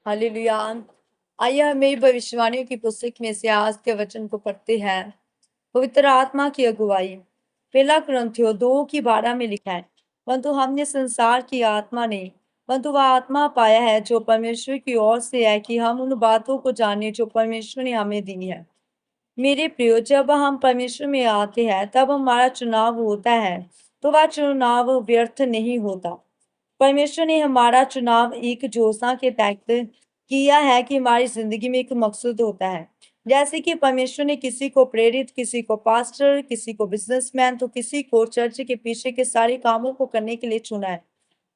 Hallelujah. आइए हम एक भविष्यवाणियों की पुस्तक में से आज के वचन को पढ़ते हैं। पवित्र आत्मा की अगुवाई। पहला कुरिन्थियों 2:12 में लिखा है, परंतु हमने संसार की आत्मा नहीं, परंतु वह आत्मा पाया है जो परमेश्वर की ओर से है, कि हम उन बातों को जाने जो परमेश्वर ने हमें दी है। मेरे प्रियो, जब हम परमेश्वर में आते हैं तब हमारा चुनाव होता है, तो वह चुनाव व्यर्थ नहीं होता। परमेश्वर ने हमारा चुनाव एक योजना के तहत किया है कि हमारी जिंदगी में एक मकसद होता है। जैसे कि परमेश्वर ने किसी को प्रेरित, किसी को पास्टर, किसी को बिजनेसमैन, तो किसी को चर्च के पीछे के सारे कामों को करने के लिए चुना है।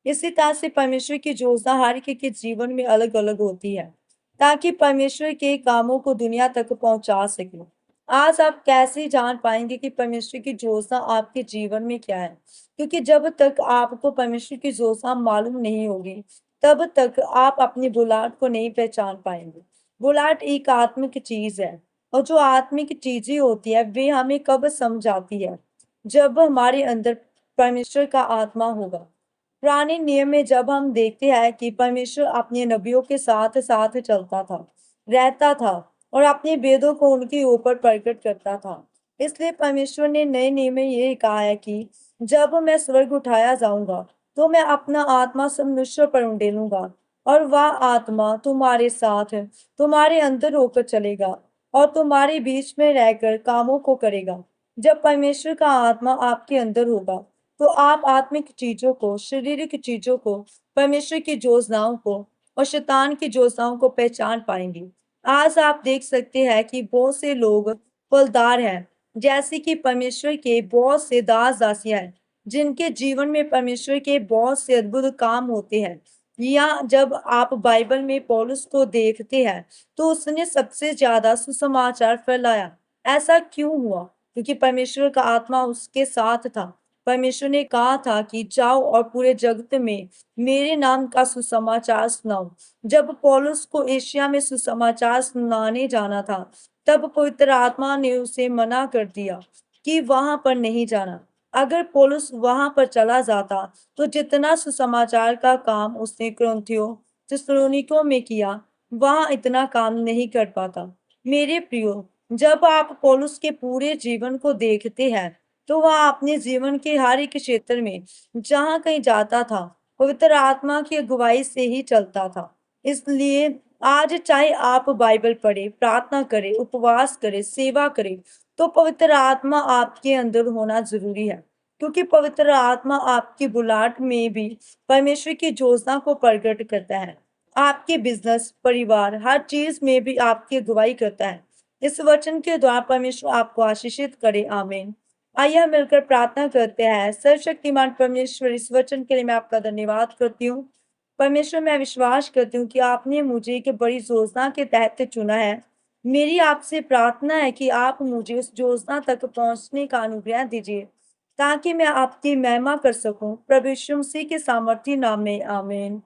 इसी तरह से परमेश्वर की योजना हर एक के जीवन में अलग अलग होती है, ताकि परमेश्वर के कामों को दुनिया तक पहुंचा सके। आज आप कैसे जान पाएंगे कि परमेश्वर की योजना आपके जीवन में क्या है? क्योंकि जब तक आपको परमेश्वर की योजना मालूम नहीं होगी, तब तक आप अपनी बुलाहट को नहीं पहचान पाएंगे। बुलाहट एक आत्मिक चीज है, और जो आत्मिक चीजें होती है वे हमें कब समझ आती है? जब हमारे अंदर परमेश्वर का आत्मा होगा। पुराने नियम में जब हम देखते हैं कि परमेश्वर अपने नबियों के साथ साथ चलता था, रहता था, और अपने वेदों को उनके ऊपर प्रकट करता था। इसलिए परमेश्वर ने नए नियम में ये कहा है कि जब मैं स्वर्ग उठाया जाऊंगा, तो मैं अपना आत्मा सब मनुष्यों पर उंडेलूंगा, और वह आत्मा तुम्हारे साथ, तुम्हारे अंदर होकर चलेगा, और तुम्हारे बीच में रहकर कामों को करेगा। जब परमेश्वर का आत्मा आपके अंदर होगा, तो आप आत्मिक चीजों को, शारीरिक चीजों को, परमेश्वर की योजनाओं को और शैतान की योजनाओं को पहचान पाएंगे। आज आप देख सकते हैं कि बहुत से लोग फलदार हैं, जैसे कि परमेश्वर के बहुत से दास दासियां हैं, जिनके जीवन में परमेश्वर के बहुत से अद्भुत काम होते हैं। या जब आप बाइबल में पौलुस को देखते हैं, तो उसने सबसे ज्यादा सुसमाचार फैलाया। ऐसा क्यों हुआ? क्योंकि परमेश्वर का आत्मा उसके साथ था। परमेश्वर ने कहा था कि जाओ और पूरे जगत में मेरे नाम का सुसमाचार सुनाओ। जब पौलुस को एशिया में सुसमाचार सुनाने जाना था, तब पवित्र आत्मा ने उसे मना कर दिया कि वहां पर नहीं जाना। अगर पौलुस वहां पर चला जाता, तो जितना सुसमाचार का काम उसने कुरिन्थियों, थिस्सलुनीकियों में किया, वहां इतना काम नहीं कर पाता। मेरे प्रियो, जब आप पौलुस के पूरे जीवन को देखते हैं, तो वह अपने जीवन के हर एक क्षेत्र में जहां कहीं जाता था, पवित्र आत्मा की अगुवाई से ही चलता था। इसलिए आज चाहे आप बाइबल पढ़े, प्रार्थना करें, उपवास करें, सेवा करें, तो पवित्र आत्मा आपके अंदर होना जरूरी है। क्योंकि पवित्र आत्मा आपकी बुलाहट में भी परमेश्वर की योजना को प्रकट करता है। आपके बिजनेस, परिवार, हर चीज में भी आपकी अगुवाई करता है। इस वचन के द्वारा परमेश्वर आपको आशीषित करे। आमीन। आइए हम मिलकर प्रार्थना करते हैं। सर्वशक्तिमान परमेश्वर, इस वचन के लिए मैं आपका धन्यवाद करती हूँ। परमेश्वर, मैं विश्वास करती हूँ कि आपने मुझे एक बड़ी योजना के तहत चुना है। मेरी आपसे प्रार्थना है कि आप मुझे उस योजना तक पहुंचने का अनुग्रह दीजिए, ताकि मैं आपकी महिमा कर सकूं। प्रभु यीशु मसीह के सामर्थी नाम में, आमीन।